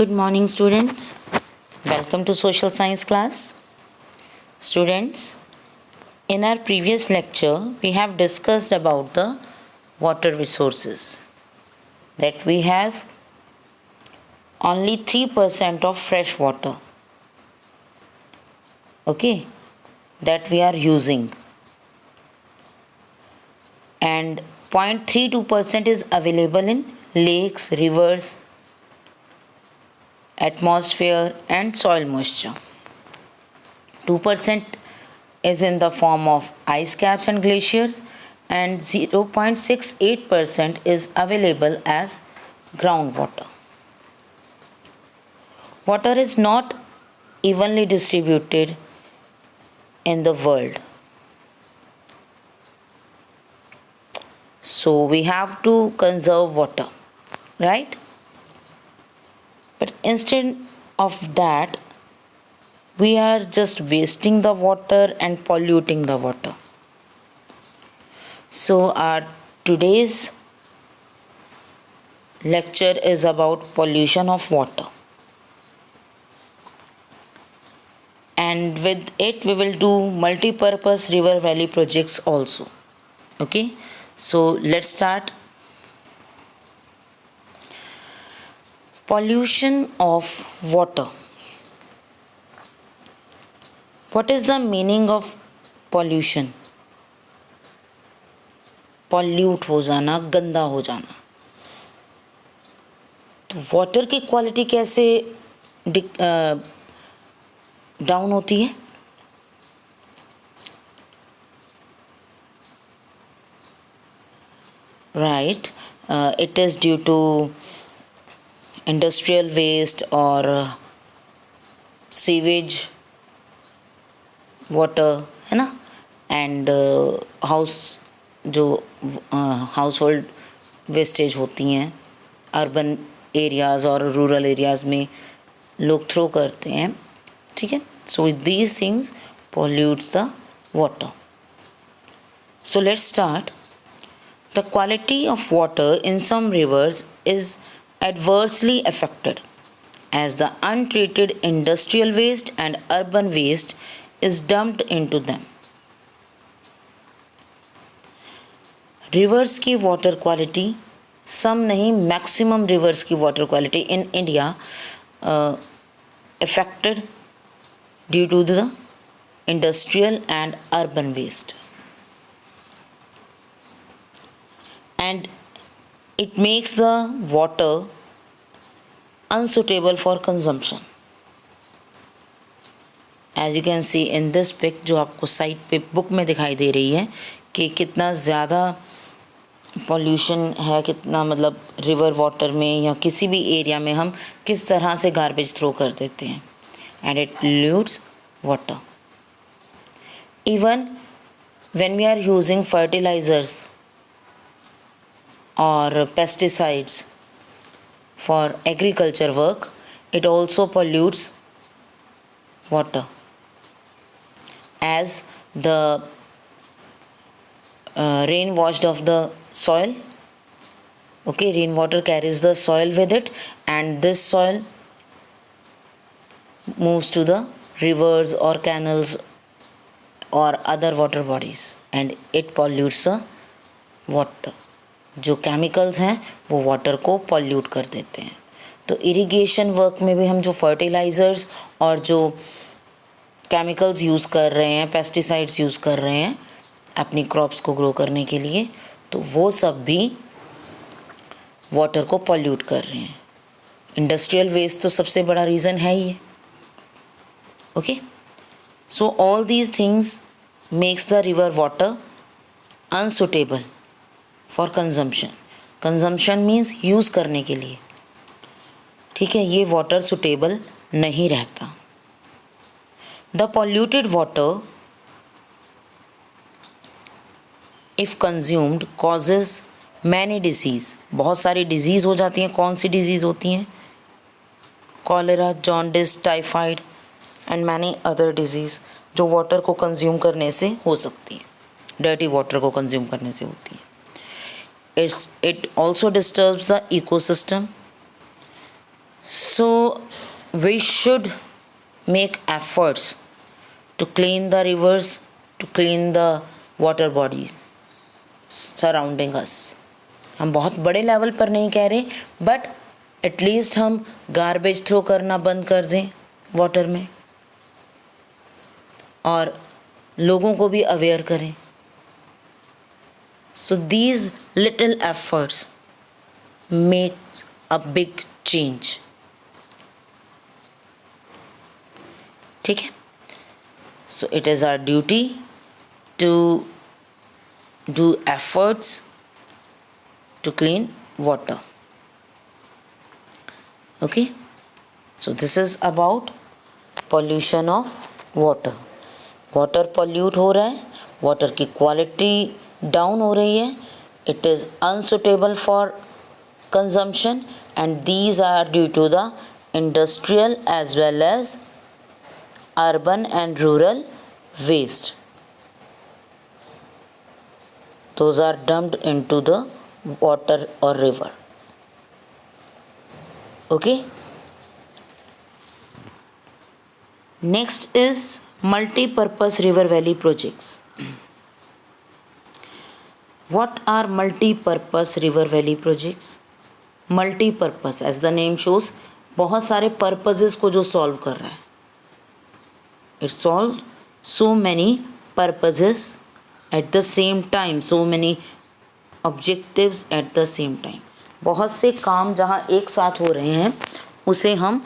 Good morning, students. Welcome to social science class. Students, in our previous lecture, we have discussed about the water resources. That we have only 3% of fresh water. Okay, that we are using. And 0.32% is available in lakes, rivers, atmosphere and soil moisture. 2% is in the form of ice caps and glaciers, and 0.68% is available as groundwater. Water is not evenly distributed in the world. So we have to conserve water, right? But instead of that, we are just wasting the water and polluting the water. So our today's lecture is about pollution of water. And with it we will do multi-purpose river valley projects also. Okay, so let's start. Pollution of water. What is the meaning of pollution? Pollute हो जाना, गंदा हो जाना. तो water की quality कैसे down होती है? Right, it is due to industrial waste or sewage water, है ना, एंड हाउस होल्ड वेस्टेज होती हैं अर्बन एरियाज़ और रूरल एरियाज़ में लोग थ्रो करते हैं. ठीक है, so these things pollutes the water. So let's start. The quality of water in some rivers is adversely affected as the untreated industrial waste and urban waste is dumped into them. Rivers की water quality, some नहीं, maximum rivers की water quality in India affected due to the industrial and urban waste. And it makes the water unsuitable for consumption. As you can see in this pic, जो आपको side पे book में दिखाई दे रही है कि कितना ज़्यादा पॉल्यूशन है, कितना मतलब रिवर वाटर में या किसी भी एरिया में हम किस तरह से गार्बेज थ्रो कर देते हैं. And it pollutes water. Even when we are using fertilizers or pesticides for agriculture work, it also pollutes water as the rain washed off the soil. Okay, rainwater carries the soil with it, and this soil moves to the rivers or canals or other water bodies and it pollutes the water. जो chemicals हैं वो water को pollute कर देते हैं. तो irrigation work में भी हम जो फर्टिलाइज़र्स और जो केमिकल्स यूज़ कर रहे हैं, पेस्टिसाइड्स यूज़ कर रहे हैं अपनी क्रॉप्स को ग्रो करने के लिए, तो वो सब भी वाटर को पॉल्यूट कर रहे हैं. इंडस्ट्रियल वेस्ट तो सबसे बड़ा रीज़न है ही. Okay, so all these things makes the river water unsuitable for consumption. Consumption means use करने के लिए. ठीक है, ये वाटर सुटेबल नहीं रहता. The polluted water if consumed causes many disease. बहुत सारी डिजीज़ हो जाती हैं. कौन सी डिजीज़ होती हैं? Cholera, jaundice, typhoid and many other disease जो वाटर को कंज्यूम करने से हो सकती है, डर्टी वाटर को कंज्यूम करने से होती है. It also disturbs the ecosystem. So we should make efforts to clean the rivers, to clean the water bodies surrounding us. हम बहुत बड़े लेवल पर नहीं कह रहे, बट एटलीस्ट हम गार्बेज थ्रो करना बंद कर दें वाटर में और लोगों को भी अवेयर करें. So these little efforts make a big change. ठीक है. So it is our duty to do efforts to clean water. Okay. So this is about pollution of water. Water pollute हो रहा है, वाटर की quality down हो रही है, it is unsuitable for consumption and these are due to the industrial as well as urban and rural waste. Those are dumped into the water और river. Okay. Next is multi-purpose river valley projects. What are multi-purpose river valley projects? Multi-purpose, as the name shows, बहुत सारे purposes को जो solve कर रहा है. It solves so many purposes at the same time, so many objectives at the same time. बहुत से काम जहाँ एक साथ हो रहे हैं उसे हम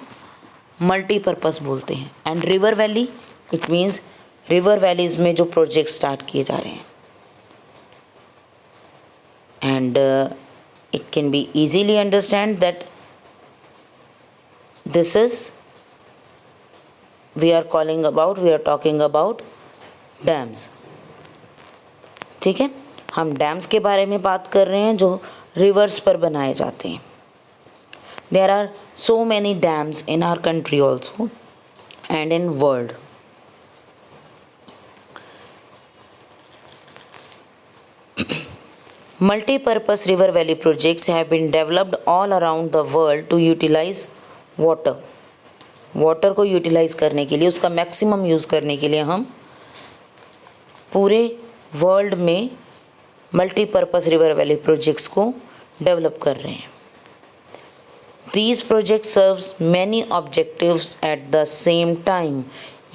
multi-purpose बोलते हैं. And river valley, it means river valleys में जो प्रोजेक्ट स्टार्ट किए जा रहे हैं. And it can be easily understand that this is we are talking about dams. ठीक है. हम डैम्स के बारे में बात कर रहे हैं जो रिवर्स पर बनाए जाते हैं. There are so many dams in our country also and in world. Multi-purpose river valley projects have been developed all around the world to utilize water. Water को यूटिलाइज करने के लिए, उसका मैक्सिमम यूज़ करने के लिए हम पूरे वर्ल्ड में मल्टीपर्पज़ रिवर वैली प्रोजेक्ट्स को डेवलप कर रहे हैं. These projects serves many objectives at the same time.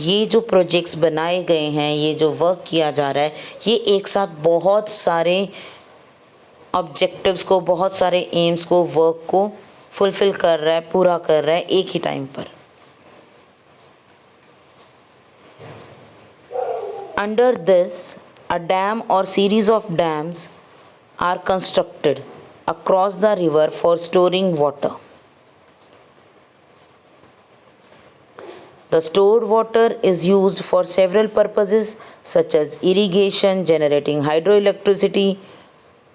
ये जो प्रोजेक्ट्स बनाए गए हैं, ये जो वर्क किया जा रहा है, ये एक साथ बहुत सारे ऑब्जेक्टिव्स को, बहुत सारे एम्स को, वर्क को फुलफ़िल कर रहा है, पूरा कर रहा है एक ही टाइम पर. Under this a dam or series of dams are constructed across the river for storing water. The stored water is used for several purposes such as irrigation, generating hydroelectricity,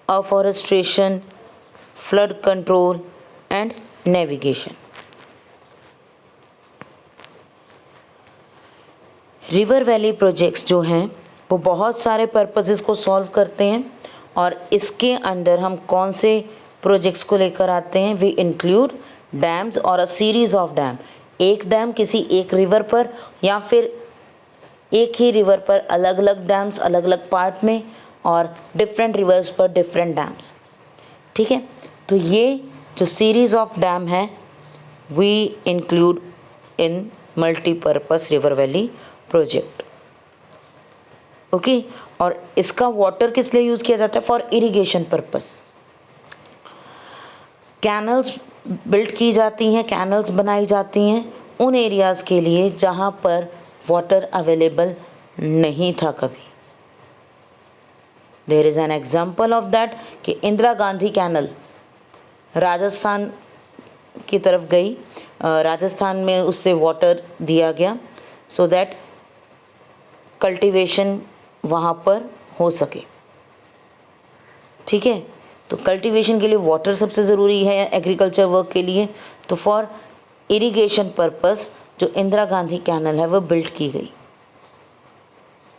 afforestation, flood control and navigation. River valley projects जो हैं वो बहुत सारे purposes को solve करते हैं और इसके अंडर हम कौन से प्रोजेक्ट्स को लेकर आते हैं. वी इंक्लूड डैम्स और अ सीरीज ऑफ डैम. एक डैम किसी एक रिवर पर या फिर एक ही रिवर पर अलग अलग डैम्स अलग अलग पार्ट में और डिफरेंट रिवर्स पर डिफरेंट डैम्स. ठीक है. तो ये जो सीरीज़ ऑफ डैम है we include in multipurpose river valley project. Okay. और इसका वाटर किस लिए यूज़ किया जाता है? For irrigation purpose. Canals build की जाती हैं, कैनल्स बनाई जाती हैं उन एरियाज़ के लिए जहाँ पर वाटर अवेलेबल नहीं था कभी. There is an example of that कि इंदिरा गांधी कैनल राजस्थान की तरफ गई, राजस्थान में उससे वाटर दिया गया सो दैट कल्टीवेशन वहाँ पर हो सके. ठीक है. तो कल्टीवेशन के लिए वाटर सबसे ज़रूरी है एग्रीकल्चर वर्क के लिए. तो फॉर इरिगेशन पर्पस जो इंदिरा गांधी कैनल है वो बिल्ड की गई.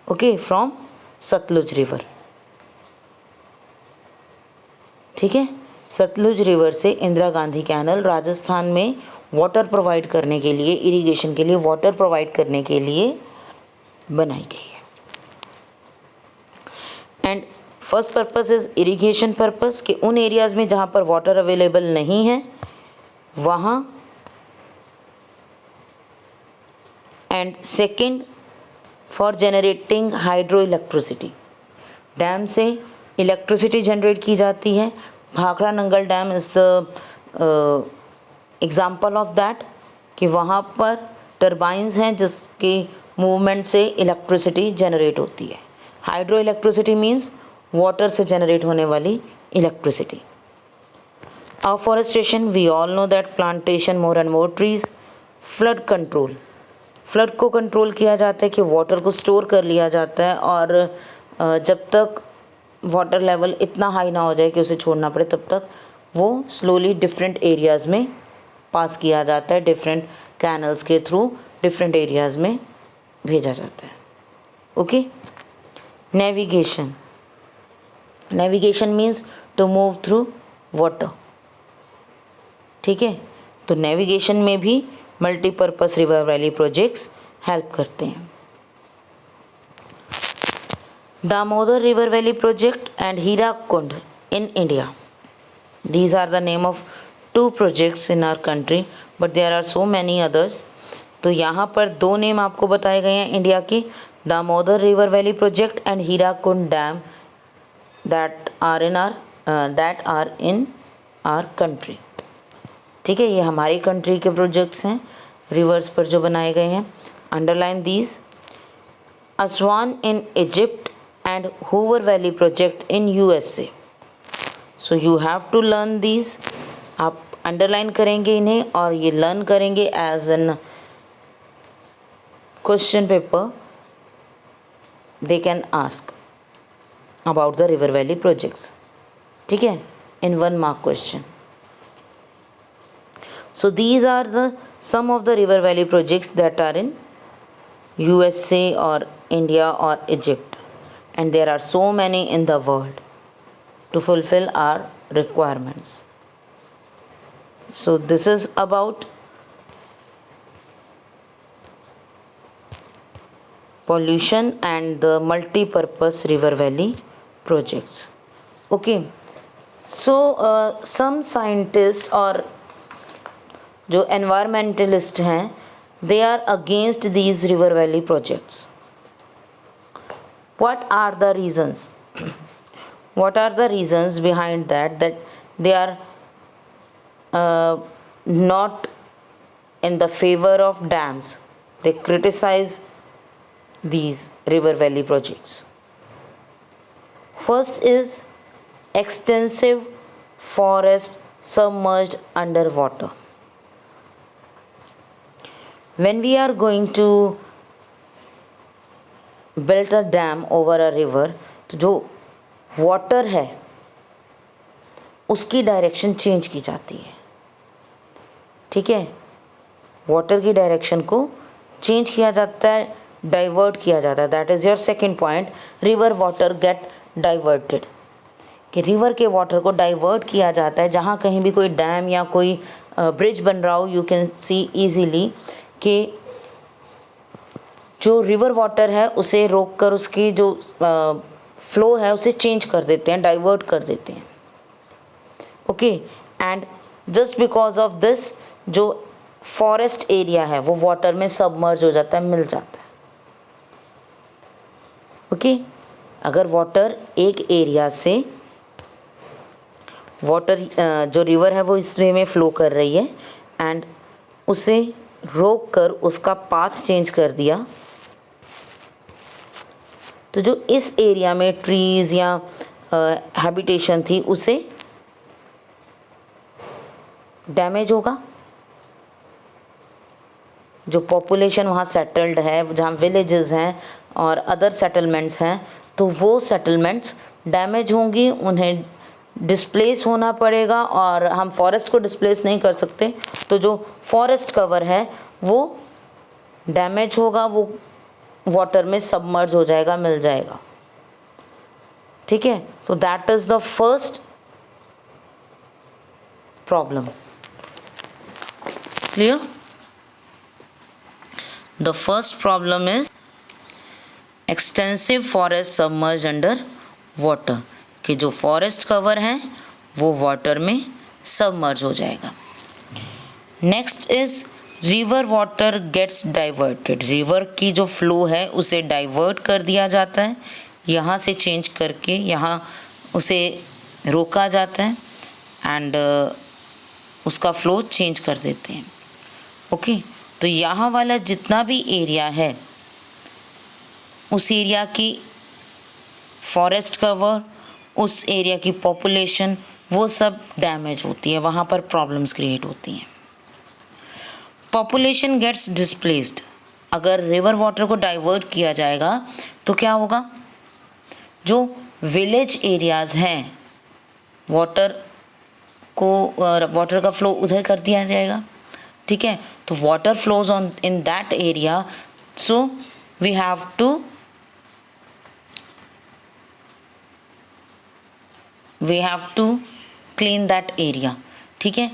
ओके. From Sutlej river. ठीक है. सतलुज रिवर से इंदिरा गांधी कैनल राजस्थान में वाटर प्रोवाइड करने के लिए, इरिगेशन के लिए, वाटर प्रोवाइड करने के लिए बनाई गई है। And first purpose is irrigation purpose, कि उन एरियाज़ में जहाँ पर वाटर अवेलेबल नहीं है वहाँ। And second for generating hydro electricity, dam से इलेक्ट्रिसिटी जनरेट की जाती है। Bhakra Nangal dam is the example of that, कि वहाँ पर टर्बाइंस हैं जिसके मूवमेंट से इलेक्ट्रिसिटी जनरेट होती है। हाइड्रो इलेक्ट्रिसिटी मीन्स वाटर से जनरेट होने वाली electricity. Afforestation, we all know that plantation more and more trees. Flood control, flood को कंट्रोल किया जाता है कि वाटर को स्टोर कर लिया जाता है, और जब तक वाटर लेवल इतना हाई ना हो जाए कि उसे छोड़ना पड़े तब तक वो स्लोली डिफरेंट एरियाज़ में पास किया जाता है, डिफरेंट कैनल्स के थ्रू डिफरेंट एरियाज़ में भेजा जाता है। Okay. Navigation, navigation means to move through water. ठीक है, तो नेविगेशन में भी multipurpose river valley projects help करते हैं। Damodar river valley project and Hirakud in India. These are the name of two projects in our country, but there are so many others. तो यहाँ पर दो नेम आपको बताए गए हैं इंडिया की, Damodar river valley project and Hirakud dam, that are in our country. ठीक है, ये हमारी कंट्री के प्रोजेक्ट्स हैं, रिवर्स पर जो बनाए गए हैं। Underline these. Aswan in Egypt and Hoover valley project in USA. So you have to learn these. आप अंडरलाइन करेंगे इन्हें और ये लर्न करेंगे as an question paper they can ask about the river valley projects. ठीक है, in 1 mark question. So these are the some of the river valley projects that are in USA or India or Egypt, and there are so many in the world to fulfill our requirements. So this is about pollution and the multi-purpose river valley projects. Okay, so some scientists or जो environmentalist हैं, they are against these river valley projects. What are the reasons? What are the reasons behind that they are not in the favor of dams? They criticize these river valley projects. First is extensive forest submerged underwater. When we are going to build a dam over a river, तो जो water है उसकी direction change की जाती है. ठीक है, water की डायरेक्शन को चेंज किया जाता है, डाइवर्ट किया जाता है. That is your second point. River water get diverted, कि रिवर के वाटर को डाइवर्ट किया जाता है. जहाँ कहीं भी कोई डैम या कोई ब्रिज बन रहा हो, यू कैन सी ईजीली कि जो रिवर वाटर है उसे रोककर उसकी जो फ्लो है उसे चेंज कर देते हैं, डाइवर्ट कर देते हैं. Okay, and just because of this जो फॉरेस्ट एरिया है वो वाटर में सबमर्ज हो जाता है, मिल जाता है. ओके, अगर वाटर एक एरिया से वाटर जो रिवर है वो इस वे में फ़्लो कर रही है एंड उसे रोक कर उसका पाथ चेंज कर दिया, तो जो इस एरिया में ट्रीज़ या हैबिटेशन थी उसे डैमेज होगा. जो पॉपुलेशन वहाँ सेटल्ड है, जहाँ विलेजेस हैं और अदर सेटलमेंट्स हैं, तो वो सेटलमेंट्स डैमेज होंगी, उन्हें डिस्प्लेस होना पड़ेगा. और हम फॉरेस्ट को डिस्प्लेस नहीं कर सकते, तो जो फॉरेस्ट कवर है वो डैमेज होगा, वो वाटर में सबमर्ज हो जाएगा, मिल जाएगा. ठीक है, तो that is the first problem. Clear? The first problem is extensive forest submerged under water, कि जो फॉरेस्ट कवर है वो वाटर में सबमर्ज हो जाएगा. Next is river water gets diverted. River की जो फ्लो है उसे डाइवर्ट कर दिया जाता है, यहाँ से चेंज करके यहाँ उसे रोका जाता है एंड उसका फ्लो चेंज कर देते हैं. ओके, तो यहाँ वाला जितना भी एरिया है उस एरिया की फॉरेस्ट कवर, उस एरिया की पॉपुलेशन, वो सब डैमेज होती है, वहाँ पर प्रॉब्लम्स क्रिएट होती हैं. Population gets displaced. अगर रिवर वाटर को डाइवर्ट किया जाएगा तो क्या होगा, जो विलेज एरियाज़ हैं वाटर का फ्लो उधर कर दिया जाएगा. ठीक है, तो water flows on in that area, so we have to clean that area. ठीक है,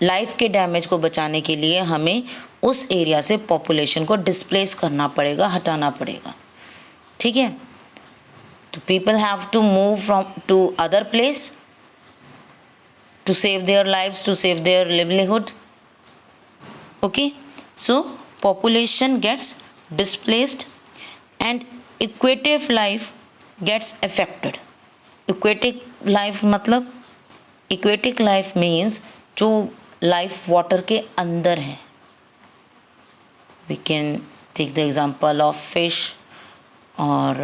लाइफ के डैमेज को बचाने के लिए हमें उस एरिया से पॉपुलेशन को डिस्प्लेस करना पड़ेगा, हटाना पड़ेगा. ठीक है, तो people have to move from to other place to save their lives, to save their livelihood. Okay, so population gets displaced and aquatic life gets affected. Aquatic life मतलब aquatic life means जो life water के अंदर है. We can take the example of fish or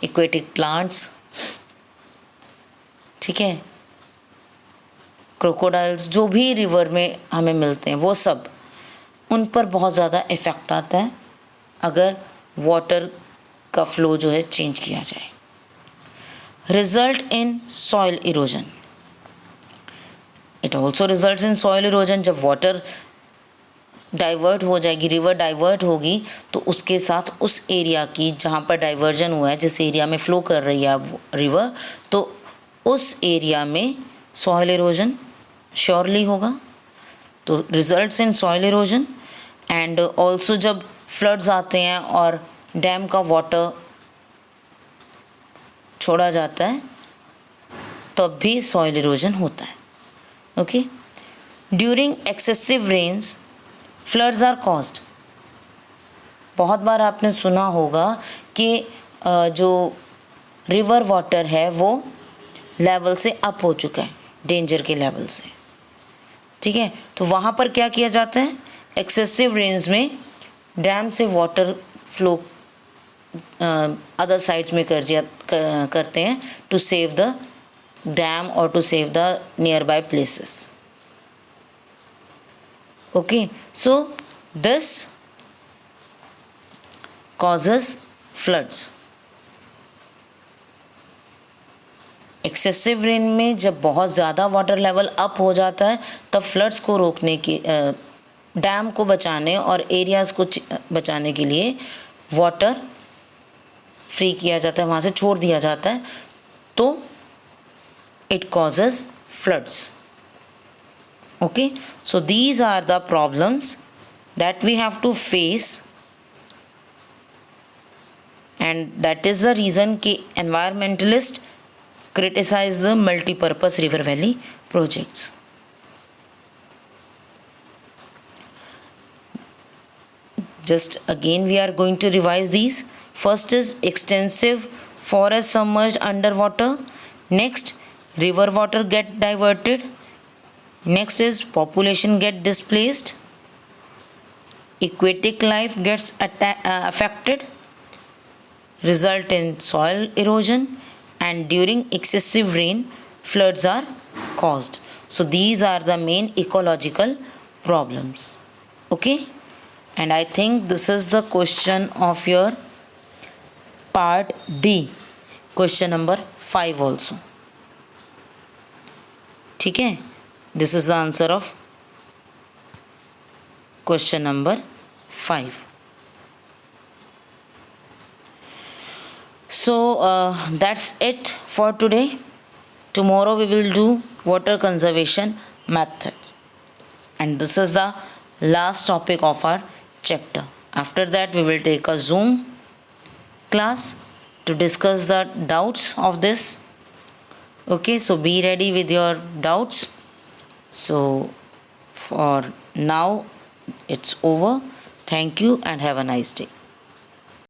aquatic plants. ठीक है, crocodiles जो भी river में हमें मिलते हैं वो सब, उन पर बहुत ज़्यादा इफ़ेक्ट आता है अगर वाटर का फ्लो जो है चेंज किया जाए. Result in soil erosion. It also result in soil erosion. जब वाटर डाइवर्ट हो जाएगी, रिवर डाइवर्ट होगी, तो उसके साथ उस एरिया की जहाँ पर डाइवर्जन हुआ है, जिस एरिया में फ्लो कर रही है रिवर, तो उस एरिया में सॉइल इरोजन श्योरली होगा. तो results in soil erosion. And also जब फ्लड्स आते हैं और डैम का वाटर छोड़ा जाता है तब भी सॉइल इरोजन होता है. Okay, during excessive rains floods are caused. बहुत बार आपने सुना होगा कि जो रिवर वाटर है वो लेवल से अप हो चुका है, डेंजर के लेवल से. ठीक है, तो वहाँ पर क्या किया जाता है, एक्सेसिव रेंज में डैम से वाटर फ्लो अदर साइड्स में करते हैं टू सेव द डैम और to save the nearby places. Okay, so this causes floods. Excessive rain में जब बहुत ज़्यादा वाटर लेवल अप हो जाता है तब फ्लड्स को रोकने की, डैम को बचाने और एरियाज़ को बचाने के लिए वाटर फ्री किया जाता है, वहाँ से छोड़ दिया जाता है, तो it causes floods. Okay, so these are the problems that we have to face, and that is the reason कि environmentalist criticize the multi-purpose river valley projects. Just again we are going to revise these. First is extensive forest submerged underwater. Next, river water get diverted. Next is population get displaced. Aquatic life gets affected. Result in soil erosion. And during excessive rain floods are caused. So these are the main ecological problems. Okay, and I think this is the question of your part D, question number 5 also. ठीक है, this is the answer of question number 5. So that's it for today. Tomorrow we will do water conservation method, and this is the last topic of our chapter. After that, we will take a Zoom class to discuss the doubts of this. Okay, so be ready with your doubts. So, for now, it's over. Thank you and have a nice day.